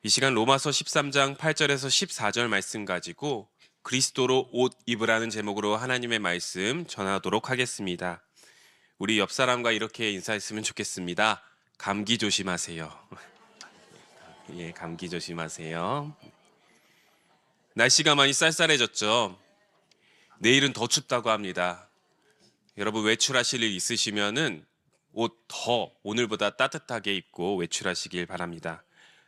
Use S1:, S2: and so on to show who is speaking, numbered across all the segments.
S1: 이 시간 로마서 13장 8절에서 14절 말씀 가지고 그리스도로 옷 입으라는 제목으로 하나님의 말씀 전하도록 하겠습니다. 우리 옆 사람과 이렇게 인사했으면 좋겠습니다. 감기 조심하세요. 예, 감기 조심하세요. 날씨가 많이 쌀쌀해졌죠. 내일은 더 춥다고 합니다. 여러분 외출하실 일 있으시면은 옷 더 오늘보다 따뜻하게 입고 외출하시길 바랍니다.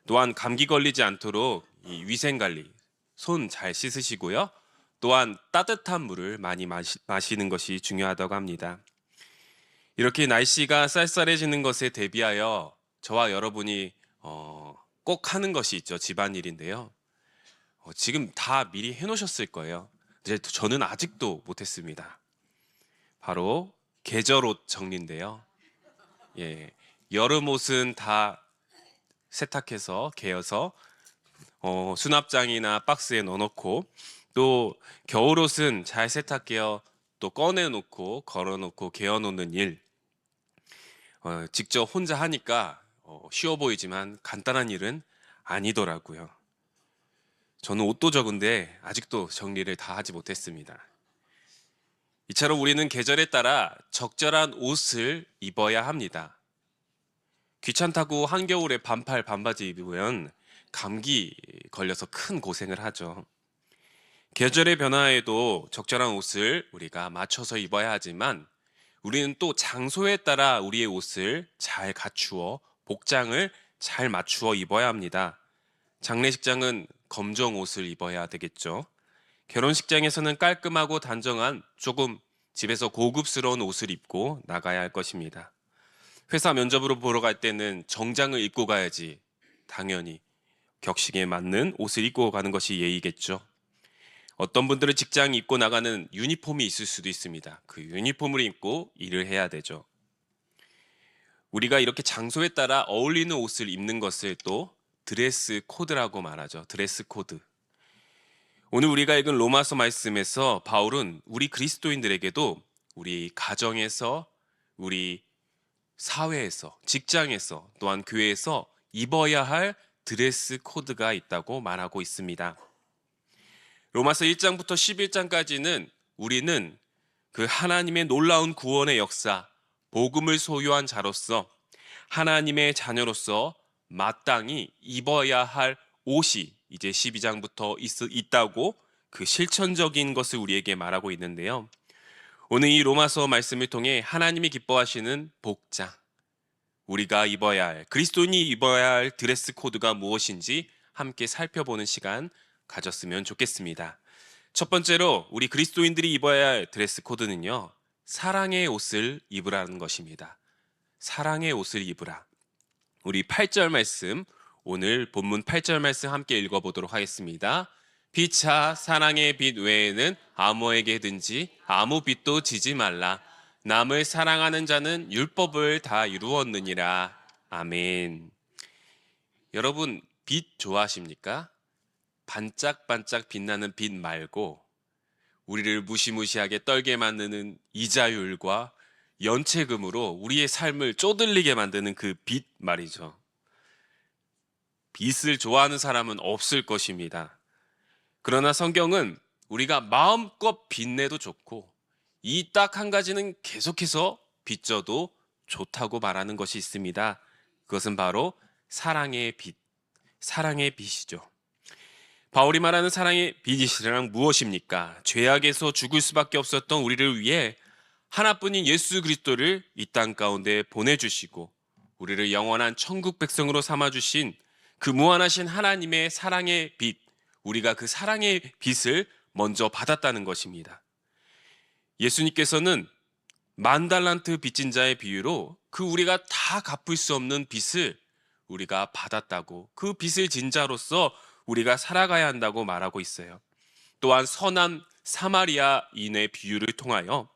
S1: 또한 감기 걸리지 않도록 이 위생 관리, 손 잘 씻으시고요. 또한 따뜻한 물을 많이 마시는 것이 중요하다고 합니다. 이렇게 날씨가 쌀쌀해지는 것에 대비하여 저와 여러분이 꼭 하는 것이 있죠. 집안일인데요. 지금 다 미리 해놓으셨을 거예요. 이제 저는 아직도 못했습니다. 바로 계절옷 정리인데요. 예, 여름 옷은 다 세탁해서 개어서 수납장이나 박스에 넣어놓고, 또 겨울옷은 잘 세탁해어 또 꺼내놓고 걸어놓고 개어놓는 일, 직접 혼자 하니까 쉬워 보이지만 간단한 일은 아니더라고요. 저는 옷도 적은데 아직도 정리를 다 하지 못했습니다. 이처럼 우리는 계절에 따라 적절한 옷을 입어야 합니다. 귀찮다고 한겨울에 반팔 반바지 입으면 감기 걸려서 큰 고생을 하죠. 계절의 변화에도 적절한 옷을 우리가 맞춰서 입어야 하지만 우리는 또 장소에 따라 우리의 옷을 잘 갖추어 복장을 잘 맞추어 입어야 합니다. 장례식장은 검정 옷을 입어야 되겠죠. 결혼식장에서는 깔끔하고 단정한 조금 집에서 고급스러운 옷을 입고 나가야 할 것입니다. 회사 면접으로 보러 갈 때는 정장을 입고 가야지, 당연히 격식에 맞는 옷을 입고 가는 것이 예의겠죠. 어떤 분들은 직장 입고 나가는 유니폼이 있을 수도 있습니다. 그 유니폼을 입고 일을 해야 되죠. 우리가 이렇게 장소에 따라 어울리는 옷을 입는 것을 또 드레스 코드라고 말하죠. 드레스 코드. 오늘 우리가 읽은 로마서 말씀에서 바울은 우리 그리스도인들에게도 우리 가정에서, 우리 사회에서, 직장에서, 또한 교회에서 입어야 할 드레스 코드가 있다고 말하고 있습니다. 로마서 1장부터 11장까지는 우리는 그 하나님의 놀라운 구원의 역사, 복음을 소유한 자로서 하나님의 자녀로서 마땅히 입어야 할 옷이 이제 12장부터 있다고 그 실천적인 것을 우리에게 말하고 있는데요. 오늘 이 로마서 말씀을 통해 하나님이 기뻐하시는 복장, 우리가 입어야 할, 그리스도인이 입어야 할 드레스 코드가 무엇인지 함께 살펴보는 시간 가졌으면 좋겠습니다. 첫 번째로 우리 그리스도인들이 입어야 할 드레스 코드는요, 사랑의 옷을 입으라는 것입니다. 사랑의 옷을 입으라. 우리 8절 말씀, 오늘 본문 8절 말씀 함께 읽어보도록 하겠습니다. 피차 사랑의 빛 외에는 아무에게든지 아무 빛도 지지 말라. 남을 사랑하는 자는 율법을 다 이루었느니라. 아멘. 여러분, 빛 좋아하십니까? 반짝반짝 빛나는 빛 말고 우리를 무시무시하게 떨게 만드는 이자율과 연체금으로 우리의 삶을 쪼들리게 만드는 그 빛 말이죠. 빛을 좋아하는 사람은 없을 것입니다. 그러나 성경은 우리가 마음껏 빛내도 좋고 이 딱 한 가지는 계속해서 빚져도 좋다고 말하는 것이 있습니다. 그것은 바로 사랑의 빛, 사랑의 빛이죠. 바울이 말하는 사랑의 빛이란 무엇입니까? 죄악에서 죽을 수밖에 없었던 우리를 위해 하나뿐인 예수 그리스도를 이 땅 가운데 보내주시고 우리를 영원한 천국 백성으로 삼아주신 그 무한하신 하나님의 사랑의 빛, 우리가 그 사랑의 빛을 먼저 받았다는 것입니다. 예수님께서는 10,000달란트 빚진 자의 비유로 그 우리가 다 갚을 수 없는 빚을 우리가 받았다고, 그 빚을 진 자로서 우리가 살아가야 한다고 말하고 있어요. 또한 선한 사마리아인의 비유를 통하여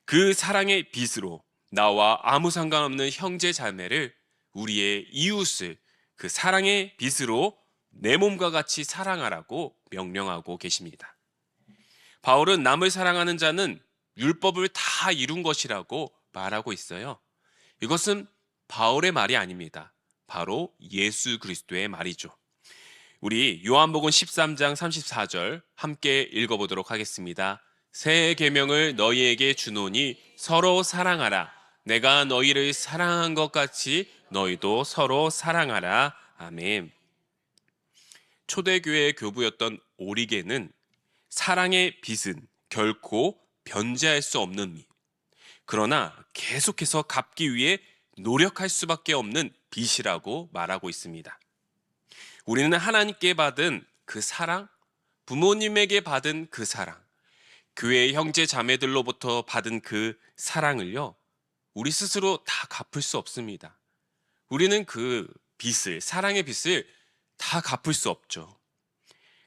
S1: 그 사랑의 빛으로 나와 아무 상관없는 형제 자매를, 우리의 이웃을 그 사랑의 빛으로 내 몸과 같이 사랑하라고 명령하고 계십니다. 바울은 남을 사랑하는 자는 율법을 다 이룬 것이라고 말하고 있어요. 이것은 바울의 말이 아닙니다. 바로 예수 그리스도의 말이죠. 우리 요한복음 13장 34절 함께 읽어보도록 하겠습니다. 새 계명을 너희에게 주노니 서로 사랑하라. 내가 너희를 사랑한 것 같이 너희도 서로 사랑하라. 아멘. 초대교회의 교부였던 오리게는 사랑의 빛은 결코 변제할 수 없는 빛, 그러나 계속해서 갚기 위해 노력할 수밖에 없는 빛이라고 말하고 있습니다. 우리는 하나님께 받은 그 사랑, 부모님에게 받은 그 사랑, 교회의 형제 자매들로부터 받은 그 사랑을요, 우리 스스로 다 갚을 수 없습니다. 우리는 그 빚을, 사랑의 빚을 다 갚을 수 없죠.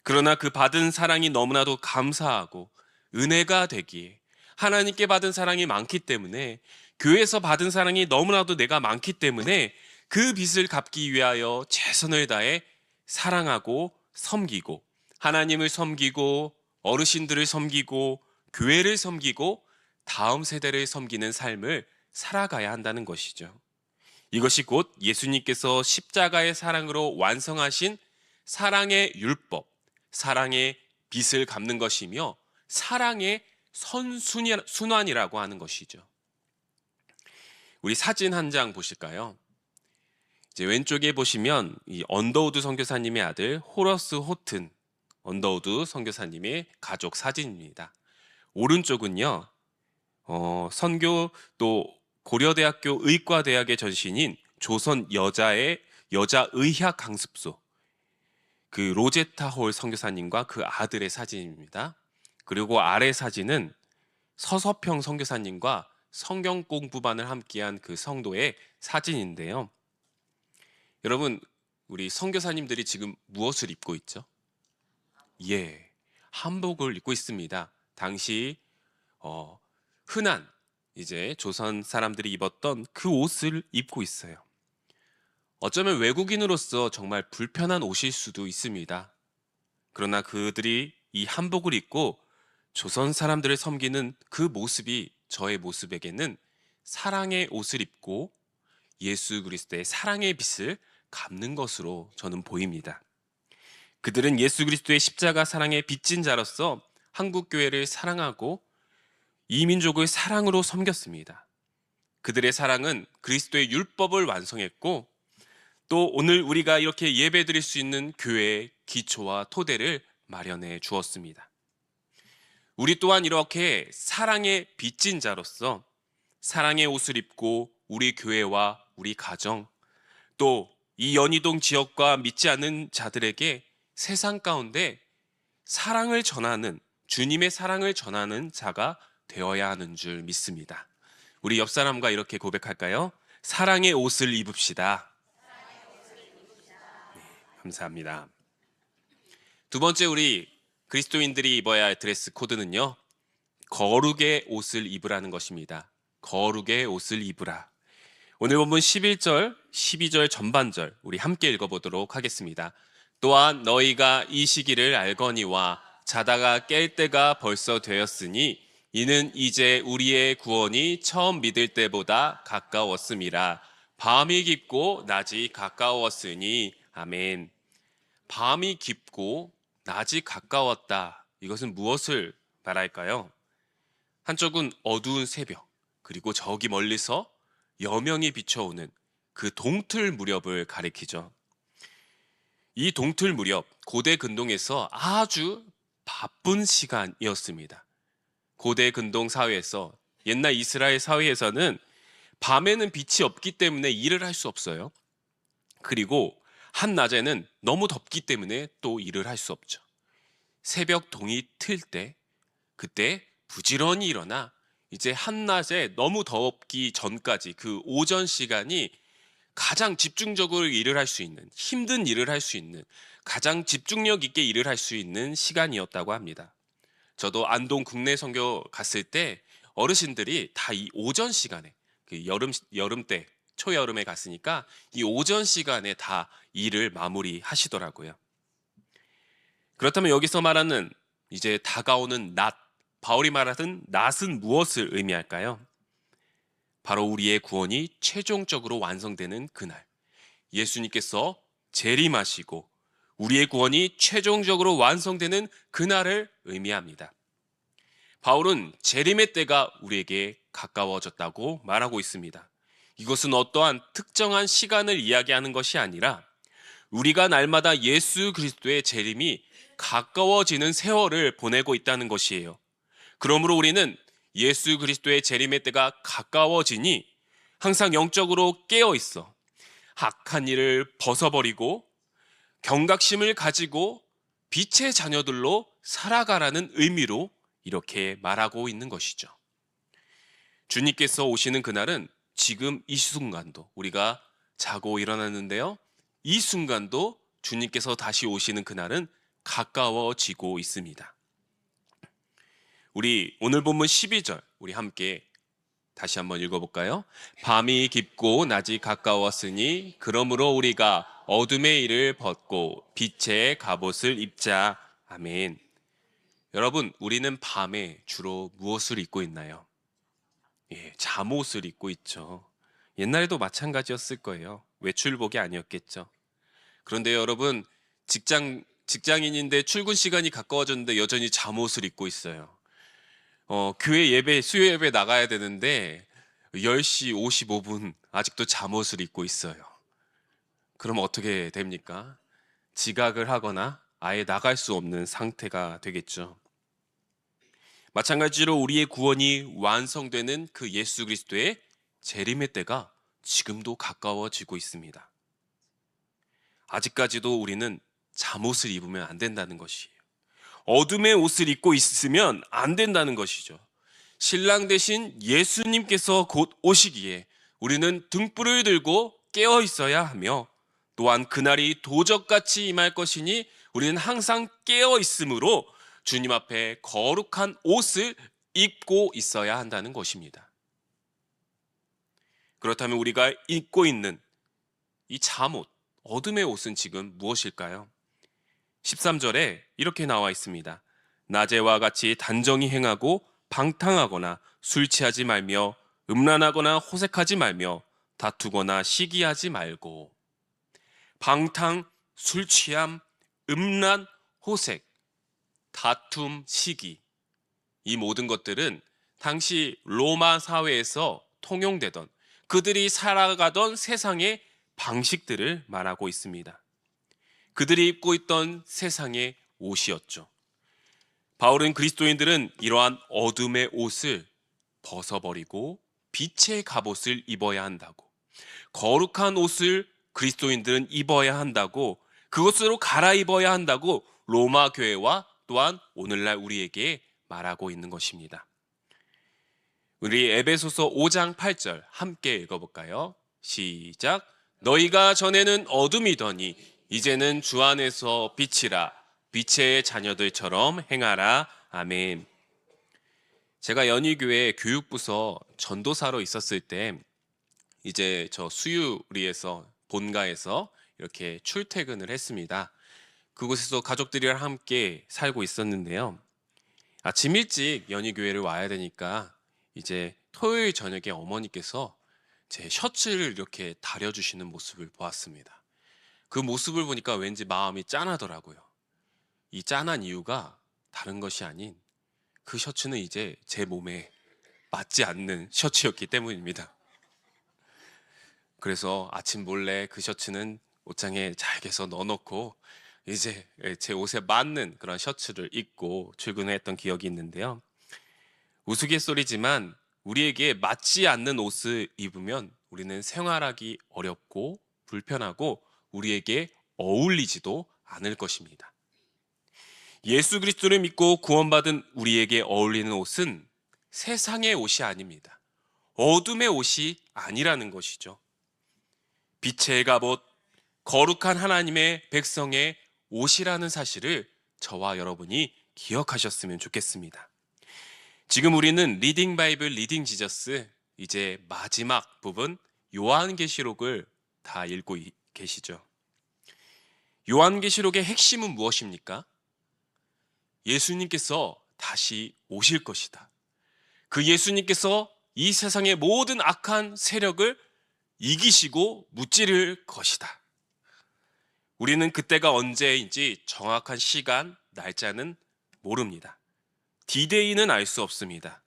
S1: 그러나 그 받은 사랑이 너무나도 감사하고 은혜가 되기에, 하나님께 받은 사랑이 많기 때문에, 교회에서 받은 사랑이 너무나도 내가 많기 때문에 그 빚을 갚기 위하여 최선을 다해 사랑하고 섬기고, 하나님을 섬기고, 어르신들을 섬기고, 교회를 섬기고, 다음 세대를 섬기는 삶을 살아가야 한다는 것이죠. 이것이 곧 예수님께서 십자가의 사랑으로 완성하신 사랑의 율법, 사랑의 빚을 갚는 것이며 사랑의 선순환이라고 하는 것이죠. 우리 사진 한 장 보실까요? 이제 왼쪽에 보시면 이 언더우드 선교사님의 아들 호러스 호튼 언더우드 선교사님의 가족 사진입니다. 오른쪽은요, 선교 또 고려대학교 의과대학의 전신인 조선 여자의학 강습소 그 로제타 홀 선교사님과 그 아들의 사진입니다. 그리고 아래 사진은 서서평 선교사님과 성경 공부반을 함께한 그 성도의 사진인데요. 여러분, 우리 선교사님들이 지금 무엇을 입고 있죠? 예, 한복을 입고 있습니다. 당시 흔한 이제 조선 사람들이 입었던 그 옷을 입고 있어요. 어쩌면 외국인으로서 정말 불편한 옷일 수도 있습니다. 그러나 그들이 이 한복을 입고 조선 사람들을 섬기는 그 모습이 저의 모습에게는 사랑의 옷을 입고 예수 그리스도의 사랑의 빛을 갚는 것으로 저는 보입니다. 그들은 예수 그리스도의 십자가 사랑의 빚진 자로서 한국 교회를 사랑하고 이 민족을 사랑으로 섬겼습니다. 그들의 사랑은 그리스도의 율법을 완성했고, 또 오늘 우리가 이렇게 예배드릴 수 있는 교회의 기초와 토대를 마련해 주었습니다. 우리 또한 이렇게 사랑의 빚진 자로서 사랑의 옷을 입고 우리 교회와 우리 가정, 또 이 연희동 지역과 믿지 않는 자들에게 세상 가운데 사랑을 전하는, 주님의 사랑을 전하는 자가 되어야 하는 줄 믿습니다. 우리 옆 사람과 이렇게 고백할까요? 사랑의 옷을 입읍시다. 네, 감사합니다. 두 번째, 우리 그리스도인들이 입어야 할 드레스 코드는요, 거룩의 옷을 입으라는 것입니다. 거룩의 옷을 입으라. 오늘 본문 11절, 12절 전반절 우리 함께 읽어보도록 하겠습니다. 또한 너희가 이 시기를 알거니와 자다가 깰 때가 벌써 되었으니 이는 이제 우리의 구원이 처음 믿을 때보다 가까웠음이라. 밤이 깊고 낮이 가까웠으니. 아멘. 밤이 깊고 낮이 가까웠다. 이것은 무엇을 말할까요? 한쪽은 어두운 새벽, 그리고 저기 멀리서 여명이 비춰오는 그 동틀 무렵을 가리키죠. 이 동틀 무렵, 고대 근동에서 아주 바쁜 시간이었습니다. 고대 근동 사회에서, 옛날 이스라엘 사회에서는 밤에는 빛이 없기 때문에 일을 할 수 없어요. 그리고 한낮에는 너무 덥기 때문에 또 일을 할 수 없죠. 새벽 동이 틀 때, 그때 부지런히 일어나 이제 한낮에 너무 덥기 전까지 그 오전 시간이 가장 집중적으로 일을 할 수 있는, 힘든 일을 할 수 있는, 가장 집중력 있게 일을 할 수 있는 시간이었다고 합니다. 저도 안동 국내 선교 갔을 때 어르신들이 다 이 오전 시간에, 그 여름 때, 초여름에 갔으니까 이 오전 시간에 다 일을 마무리 하시더라고요. 그렇다면 여기서 말하는 이제 다가오는 낮, 바울이 말하던 낮은 무엇을 의미할까요? 바로 우리의 구원이 최종적으로 완성되는 그날, 예수님께서 재림하시고 우리의 구원이 최종적으로 완성되는 그날을 의미합니다. 바울은 재림의 때가 우리에게 가까워졌다고 말하고 있습니다. 이것은 어떠한 특정한 시간을 이야기하는 것이 아니라 우리가 날마다 예수 그리스도의 재림이 가까워지는 세월을 보내고 있다는 것이에요. 그러므로 우리는 예수 그리스도의 재림의 때가 가까워지니 항상 영적으로 깨어 있어 악한 일을 벗어버리고 경각심을 가지고 빛의 자녀들로 살아가라는 의미로 이렇게 말하고 있는 것이죠. 주님께서 오시는 그날은 지금 이 순간도 우리가 자고 일어났는데요. 이 순간도 주님께서 다시 오시는 그날은 가까워지고 있습니다. 우리 오늘 본문 12절 우리 함께 다시 한번 읽어볼까요? 밤이 깊고 낮이 가까웠으니 그러므로 우리가 어둠의 일을 벗고 빛의 갑옷을 입자. 아멘. 여러분, 우리는 밤에 주로 무엇을 입고 있나요? 잠옷을 입고 있죠. 옛날에도 마찬가지였을 거예요. 외출복이 아니었겠죠. 그런데 여러분, 직장인인데 출근 시간이 가까워졌는데 여전히 잠옷을 입고 있어요. 교회 예배, 수요 예배 나가야 되는데 10시 55분 아직도 잠옷을 입고 있어요. 그럼 어떻게 됩니까? 지각을 하거나 아예 나갈 수 없는 상태가 되겠죠. 마찬가지로 우리의 구원이 완성되는 그 예수 그리스도의 재림의 때가 지금도 가까워지고 있습니다. 아직까지도 우리는 잠옷을 입으면 안 된다는 것이에요. 어둠의 옷을 입고 있으면 안 된다는 것이죠. 신랑 되신 예수님께서 곧 오시기에 우리는 등불을 들고 깨어 있어야 하며 또한 그날이 도적같이 임할 것이니 우리는 항상 깨어 있으므로 주님 앞에 거룩한 옷을 입고 있어야 한다는 것입니다. 그렇다면 우리가 입고 있는 이 잠옷, 어둠의 옷은 지금 무엇일까요? 13절에 이렇게 나와 있습니다. 낮에와 같이 단정히 행하고 방탕하거나 술 취하지 말며 음란하거나 호색하지 말며 다투거나 시기하지 말고. 방탕, 술 취함, 음란, 호색, 다툼, 시기, 이 모든 것들은 당시 로마 사회에서 통용되던 그들이 살아가던 세상의 방식들을 말하고 있습니다. 그들이 입고 있던 세상의 옷이었죠. 바울은 그리스도인들은 이러한 어둠의 옷을 벗어버리고 빛의 갑옷을 입어야 한다고, 거룩한 옷을 그리스도인들은 입어야 한다고, 그것으로 갈아입어야 한다고 로마 교회와 또한 오늘날 우리에게 말하고 있는 것입니다. 우리 에베소서 5장 8절 함께 읽어볼까요? 시작. 너희가 전에는 어둠이더니 이제는 주 안에서 빛이라. 빛의 자녀들처럼 행하라. 아멘. 제가 연희교회 교육부서 전도사로 있었을 때 이제 저 수유리에서 본가에서 이렇게 출퇴근을 했습니다. 그곳에서 가족들이랑 함께 살고 있었는데요. 아침 일찍 연희교회를 와야 되니까 이제 토요일 저녁에 어머니께서 제 셔츠를 이렇게 다려주시는 모습을 보았습니다. 그 모습을 보니까 왠지 마음이 짠하더라고요. 이 짠한 이유가 다른 것이 아닌 그 셔츠는 이제 제 몸에 맞지 않는 셔츠였기 때문입니다. 그래서 아침 몰래 그 셔츠는 옷장에 잘 개서 넣어놓고 이제 제 옷에 맞는 그런 셔츠를 입고 출근했던 기억이 있는데요. 우스갯소리지만 우리에게 맞지 않는 옷을 입으면 우리는 생활하기 어렵고 불편하고 우리에게 어울리지도 않을 것입니다. 예수 그리스도를 믿고 구원받은 우리에게 어울리는 옷은 세상의 옷이 아닙니다. 어둠의 옷이 아니라는 것이죠. 빛의 갑옷, 거룩한 하나님의 백성의 옷이라는 사실을 저와 여러분이 기억하셨으면 좋겠습니다. 지금 우리는 리딩 바이블, 리딩 지저스 이제 마지막 부분 요한계시록을 다 읽고 계시죠. 요한계시록의 핵심은 무엇입니까? 예수님께서 다시 오실 것이다. 그 예수님께서 이 세상의 모든 악한 세력을 이기시고 무찌를 것이다. 우리는 그때가 언제인지 정확한 시간, 날짜는 모릅니다. D-Day는 알 수 없습니다.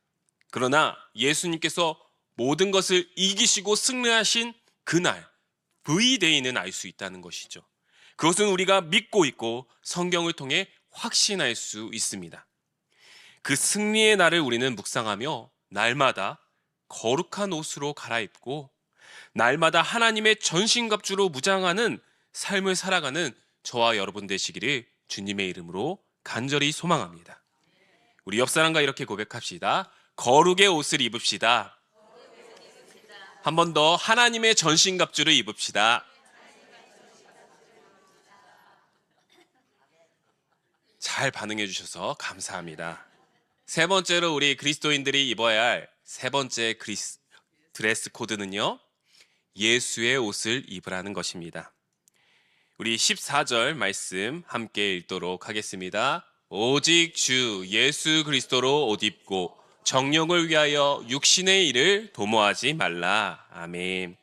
S1: 그러나 예수님께서 모든 것을 이기시고 승리하신 그날, V-Day는 알 수 있다는 것이죠. 그것은 우리가 믿고 있고 성경을 통해 확신할 수 있습니다. 그 승리의 날을 우리는 묵상하며 날마다 거룩한 옷으로 갈아입고 날마다 하나님의 전신갑주로 무장하는 삶을 살아가는 저와 여러분 되시기를 주님의 이름으로 간절히 소망합니다. 우리 옆 사람과 이렇게 고백합시다. 거룩의 옷을 입읍시다. 한 번 더 하나님의 전신갑주를 입읍시다. 잘 반응해 주셔서 감사합니다. 세 번째로 우리 그리스도인들이 입어야 할 세 번째 드레스 코드는요, 예수의 옷을 입으라는 것입니다. 우리 14절 말씀 함께 읽도록 하겠습니다. 오직 주 예수 그리스도로 옷 입고 정령을 위하여 육신의 일을 도모하지 말라. 아멘.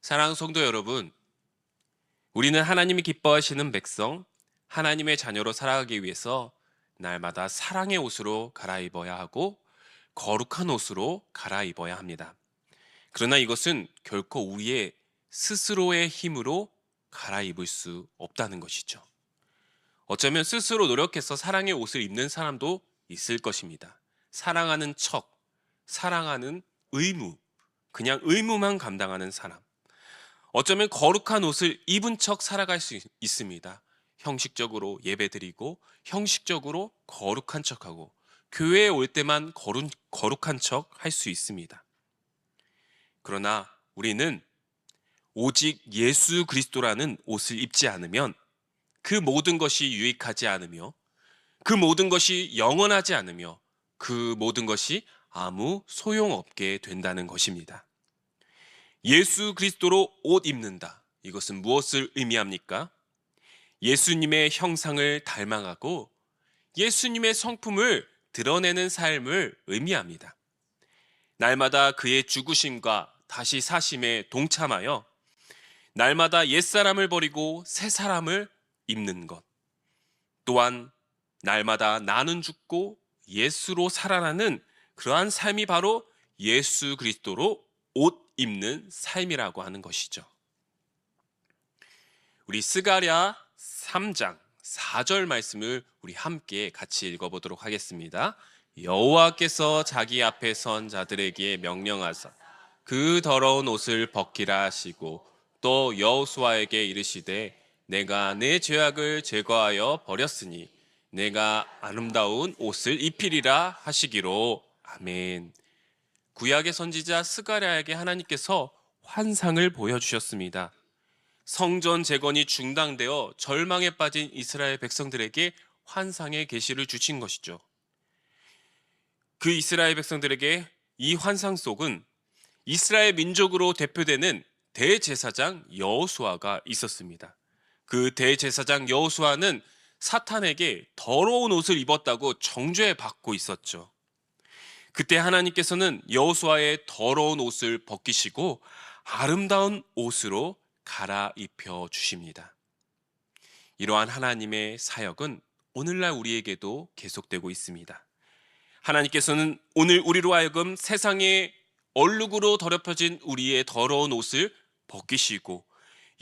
S1: 사랑하는 성도 여러분, 우리는 하나님이 기뻐하시는 백성, 하나님의 자녀로 살아가기 위해서 날마다 사랑의 옷으로 갈아입어야 하고 거룩한 옷으로 갈아입어야 합니다. 그러나 이것은 결코 우리의 스스로의 힘으로 갈아입을 수 없다는 것이죠. 어쩌면 스스로 노력해서 사랑의 옷을 입는 사람도 있을 것입니다. 사랑하는 척, 사랑하는 의무, 그냥 의무만 감당하는 사람. 어쩌면 거룩한 옷을 입은 척 살아갈 수 있습니다. 형식적으로 예배드리고 형식적으로 거룩한 척하고 교회에 올 때만 거룩한 척 할 수 있습니다. 그러나 우리는 오직 예수 그리스도라는 옷을 입지 않으면 그 모든 것이 유익하지 않으며 그 모든 것이 영원하지 않으며 그 모든 것이 아무 소용없게 된다는 것입니다. 예수 그리스도로 옷 입는다. 이것은 무엇을 의미합니까? 예수님의 형상을 닮아가고 예수님의 성품을 드러내는 삶을 의미합니다. 날마다 그의 죽으심과 다시 사심에 동참하여 날마다 옛사람을 버리고 새 사람을 입는 것. 또한 날마다 나는 죽고 예수로 살아나는 그러한 삶이 바로 예수 그리스도로 옷 입는 삶이라고 하는 것이죠. 우리 스가랴 3장 4절 말씀을 우리 함께 같이 읽어보도록 하겠습니다. 여호와께서 자기 앞에 선 자들에게 명령하사 그 더러운 옷을 벗기라 하시고 또 여호수아에게 이르시되 내가 내 죄악을 제거하여 버렸으니 내가 아름다운 옷을 입히리라 하시기로. 아멘. 구약의 선지자 스가랴에게 하나님께서 환상을 보여주셨습니다. 성전 재건이 중단되어 절망에 빠진 이스라엘 백성들에게 환상의 계시를 주신 것이죠. 그 이스라엘 백성들에게 이 환상 속은 이스라엘 민족으로 대표되는 대제사장 여호수아가 있었습니다. 그 대제사장 여호수아는 사탄에게 더러운 옷을 입었다고 정죄받고 있었죠. 그때 하나님께서는 여호수아의 더러운 옷을 벗기시고 아름다운 옷으로 갈아입혀 주십니다. 이러한 하나님의 사역은 오늘날 우리에게도 계속되고 있습니다. 하나님께서는 오늘 우리로 하여금 세상의 얼룩으로 더럽혀진 우리의 더러운 옷을 벗기시고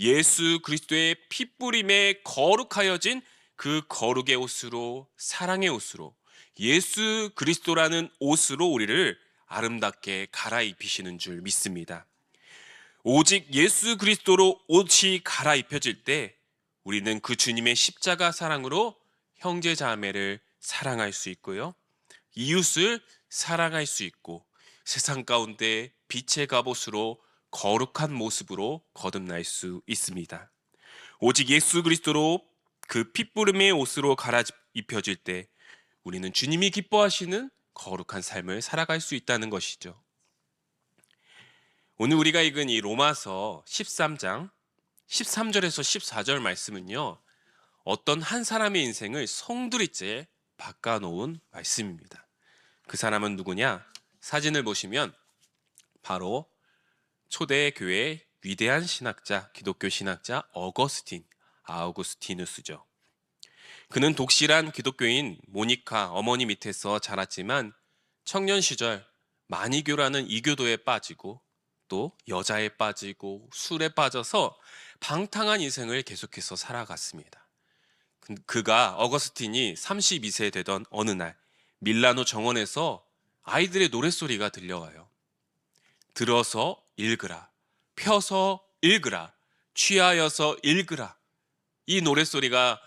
S1: 예수 그리스도의 핏부림에 거룩하여진 그 거룩의 옷으로, 사랑의 옷으로, 예수 그리스도라는 옷으로 우리를 아름답게 갈아입히시는 줄 믿습니다. 오직 예수 그리스도로 옷이 갈아입혀질 때 우리는 그 주님의 십자가 사랑으로 형제 자매를 사랑할 수 있고요, 이웃을 사랑할 수 있고 세상 가운데 빛의 갑옷으로 거룩한 모습으로 거듭날 수 있습니다. 오직 예수 그리스도로 그 핏부름의 옷으로 갈아입혀질 때 우리는 주님이 기뻐하시는 거룩한 삶을 살아갈 수 있다는 것이죠. 오늘 우리가 읽은 이 로마서 13장 13절에서 14절 말씀은요, 어떤 한 사람의 인생을 송두리째 바꿔놓은 말씀입니다. 그 사람은 누구냐? 사진을 보시면 바로 초대 교회의 위대한 신학자, 기독교 신학자 어거스틴, 아우구스티누스죠. 그는 독실한 기독교인 모니카 어머니 밑에서 자랐지만 청년 시절 마니교라는 이교도에 빠지고 또 여자에 빠지고 술에 빠져서 방탕한 인생을 계속해서 살아갔습니다. 그가 어거스틴이 32세 되던 어느 날 밀라노 정원에서 아이들의 노랫소리가 들려와요. 들어서 읽으라, 펴서 읽으라, 취하여서 읽으라. 이 노랫소리를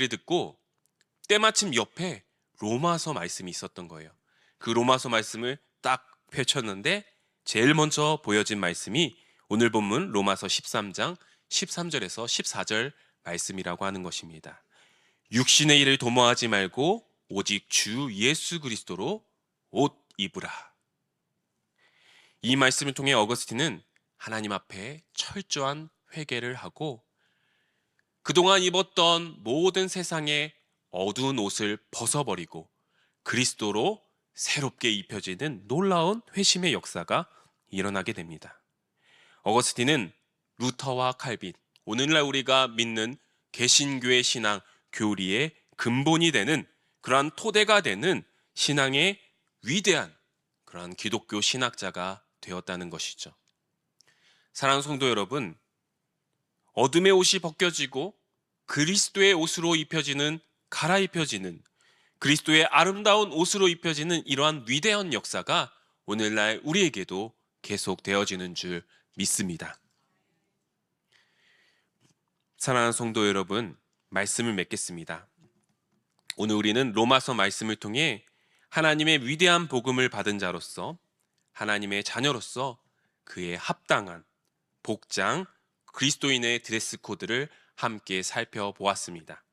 S1: 듣고 때마침 옆에 로마서 말씀이 있었던 거예요. 그 로마서 말씀을 딱 펼쳤는데 제일 먼저 보여진 말씀이 오늘 본문 로마서 13장 13절에서 14절 말씀이라고 하는 것입니다. 육신의 일을 도모하지 말고 오직 주 예수 그리스도로 옷 입으라. 이 말씀을 통해 어거스틴은 하나님 앞에 철저한 회개를 하고 그동안 입었던 모든 세상의 어두운 옷을 벗어버리고 그리스도로 새롭게 입혀지는 놀라운 회심의 역사가 일어나게 됩니다. 어거스틴은 루터와 칼빈, 오늘날 우리가 믿는 개신교의 신앙 교리의 근본이 되는 그러한 토대가 되는 신앙의 위대한 그러한 기독교 신학자가 되었다는 것이죠. 사랑하는 성도 여러분, 어둠의 옷이 벗겨지고 그리스도의 옷으로 갈아입혀지는 그리스도의 아름다운 옷으로 입혀지는 이러한 위대한 역사가 오늘날 우리에게도 계속되어지는 줄 믿습니다. 사랑하는 성도 여러분, 말씀을 맺겠습니다. 오늘 우리는 로마서 말씀을 통해 하나님의 위대한 복음을 받은 자로서 하나님의 자녀로서 그에 합당한 복장, 그리스도인의 드레스 코드를 함께 살펴보았습니다.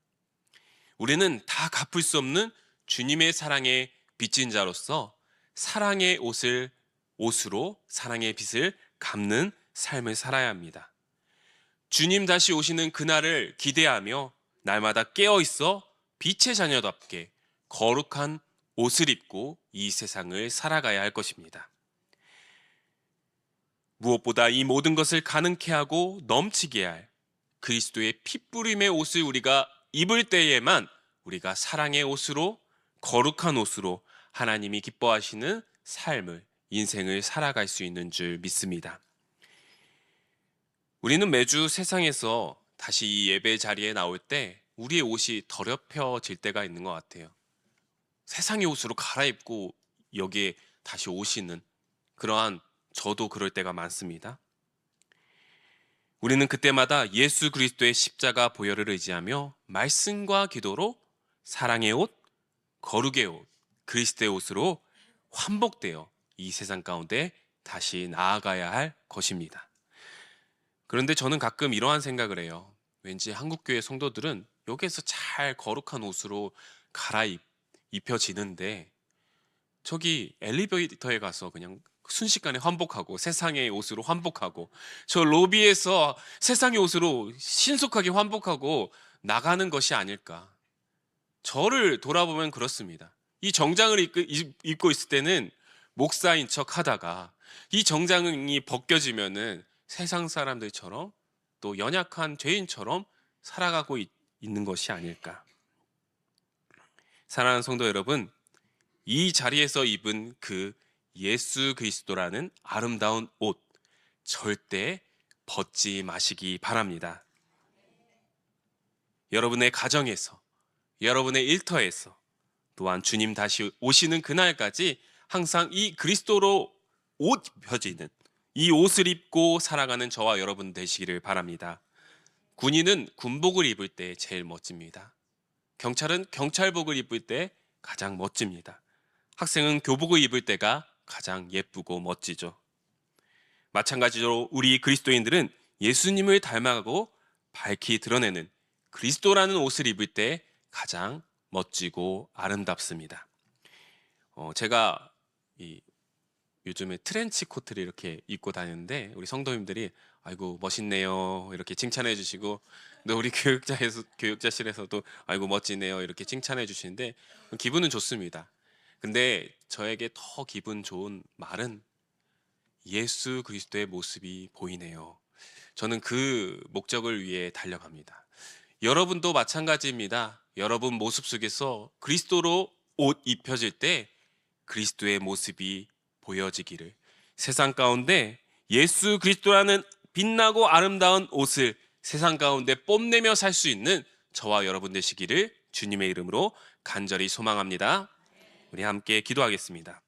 S1: 우리는 다 갚을 수 없는 주님의 사랑에 빚진 자로서 사랑의 옷으로 사랑의 빚을 갚는 삶을 살아야 합니다. 주님 다시 오시는 그날을 기대하며 날마다 깨어 있어 빛의 자녀답게 거룩한 옷을 입고 이 세상을 살아가야 할 것입니다. 무엇보다 이 모든 것을 가능케 하고 넘치게 할 그리스도의 핏부림의 옷을 우리가 입을 때에만 우리가 사랑의 옷으로 거룩한 옷으로 하나님이 기뻐하시는 삶을 인생을 살아갈 수 있는 줄 믿습니다. 우리는 매주 세상에서 다시 이 예배 자리에 나올 때 우리의 옷이 더럽혀질 때가 있는 것 같아요. 세상의 옷으로 갈아입고 여기에 다시 오시는 그러한 저도 그럴 때가 많습니다. 우리는 그때마다 예수 그리스도의 십자가 보혈을 의지하며 말씀과 기도로 사랑의 옷, 거룩의 옷, 그리스도의 옷으로 환복되어 이 세상 가운데 다시 나아가야 할 것입니다. 그런데 저는 가끔 이러한 생각을 해요. 왠지 한국교회 성도들은 여기에서 잘 거룩한 옷으로 입혀지는데 저기 엘리베이터에 가서 그냥 순식간에 환복하고 세상의 옷으로 환복하고 저 로비에서 세상의 옷으로 신속하게 환복하고 나가는 것이 아닐까. 저를 돌아보면 그렇습니다. 이 정장을 입고 있을 때는 목사인 척 하다가 이 정장이 벗겨지면은 세상 사람들처럼 또 연약한 죄인처럼 살아가고 있는 것이 아닐까. 사랑하는 성도 여러분, 이 자리에서 입은 그 예수 그리스도라는 아름다운 옷 절대 벗지 마시기 바랍니다. 여러분의 가정에서, 여러분의 일터에서, 또한 주님 다시 오시는 그날까지 항상 이 그리스도로 옷 입혀지는 이 옷을 입고 살아가는 저와 여러분 되시기를 바랍니다. 군인은 군복을 입을 때 제일 멋집니다. 경찰은 경찰복을 입을 때 가장 멋집니다. 학생은 교복을 입을 때가 가장 예쁘고 멋지죠. 마찬가지로 우리 그리스도인들은 예수님을 닮아가고 밝히 드러내는 그리스도라는 옷을 입을 때 가장 멋지고 아름답습니다. 제가 요즘에 트렌치 코트를 이렇게 입고 다니는데 우리 성도님들이 아이고 멋있네요 이렇게 칭찬해 주시고 또 우리 교육자실에서도 아이고 멋지네요 이렇게 칭찬해 주시는데 기분은 좋습니다. 근데 저에게 더 기분 좋은 말은 예수 그리스도의 모습이 보이네요. 저는 그 목적을 위해 달려갑니다. 여러분도 마찬가지입니다. 여러분 모습 속에서 그리스도로 옷 입혀질 때 그리스도의 모습이 보여지기를, 세상 가운데 예수 그리스도라는 빛나고 아름다운 옷을 세상 가운데 뽐내며 살 수 있는 저와 여러분 되시기를 주님의 이름으로 간절히 소망합니다. 우리 함께 기도하겠습니다.